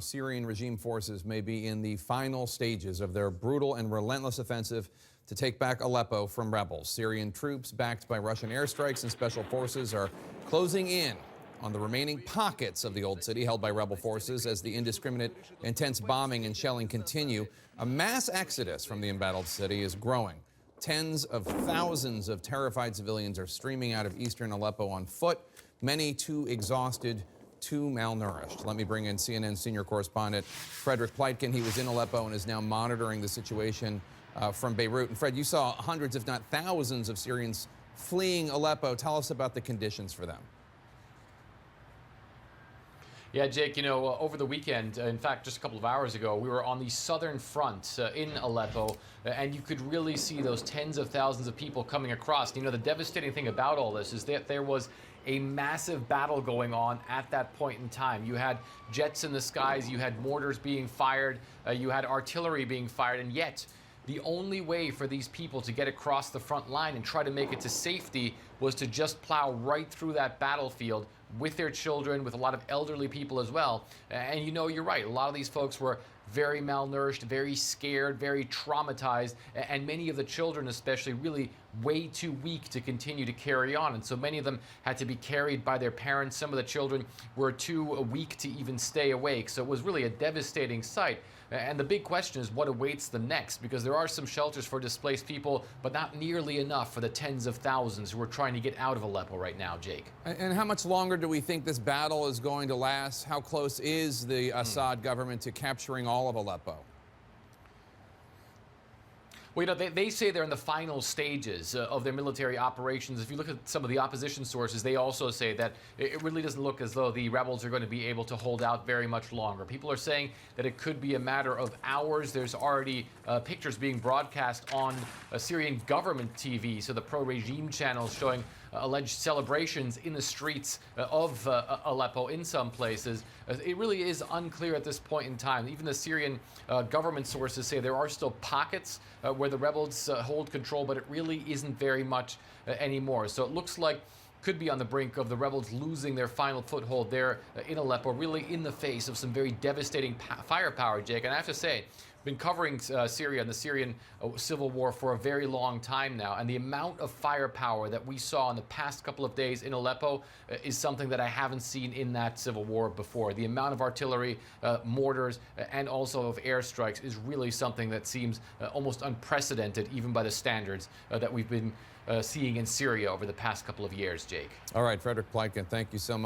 Syrian regime forces may be in the final stages of their brutal and relentless offensive to take back Aleppo from rebels. Syrian troops, backed by Russian airstrikes and special forces, are closing in on the remaining pockets of the old city held by rebel forces as the indiscriminate, intense bombing and shelling continue. A mass exodus from the embattled city is growing. Tens of thousands of terrified civilians are streaming out of eastern Aleppo on foot, many too exhausted, too malnourished. Let me bring in CNN senior correspondent Frederick Pleitgen. He was in Aleppo and is now monitoring the situation from Beirut. And Fred, you saw hundreds, if not thousands, of Syrians fleeing Aleppo. Tell us about the conditions for them. Yeah, Jake, over the weekend, in fact, just a couple of hours ago, we were on the southern front in Aleppo, and you could really see those tens of thousands of people coming across. The devastating thing about all this is that there was a massive battle going on at that point in time. You had jets in the skies, you had mortars being fired, you had artillery being fired, and yet the only way for these people to get across the front line and try to make it to safety was to just plow right through that battlefield with their children, with a lot of elderly people as well. And you're right, a lot of these folks were very malnourished, very scared, very traumatized, and many of the children especially really way too weak to continue to carry on. And so many of them had to be carried by their parents. Some of the children were too weak to even stay awake. So it was really a devastating sight. And the big question is what awaits them next, because there are some shelters for displaced people, but not nearly enough for the tens of thousands who are trying to get out of Aleppo right now, Jake. And how much longer do we think this battle is going to last? How close is the Assad government to capturing all of Aleppo? Well, they say they're in the final stages of their military operations. If you look at some of the opposition sources, they also say that it really doesn't look as though the rebels are going to be able to hold out very much longer. People are saying that it could be a matter of hours. There's already pictures being broadcast on Syrian government TV, so the pro-regime channels showing alleged celebrations in the streets of Aleppo in some places. It really is unclear at this point in time. Even the Syrian government sources say there are still pockets where the rebels hold control, but it really isn't very much anymore. So it looks like could be on the brink of the rebels losing their final foothold there in Aleppo, really in the face of some very devastating firepower, Jake. And I have to say, been covering Syria and the Syrian civil war for a very long time now, and the amount of firepower that we saw in the past couple of days in Aleppo is something that I haven't seen in that civil war before. The amount of artillery, mortars, and also of airstrikes is really something that seems almost unprecedented, even by the standards that we've been seeing in Syria over the past couple of years, Jake. All right, Frederick Pleitgen, thank you so much.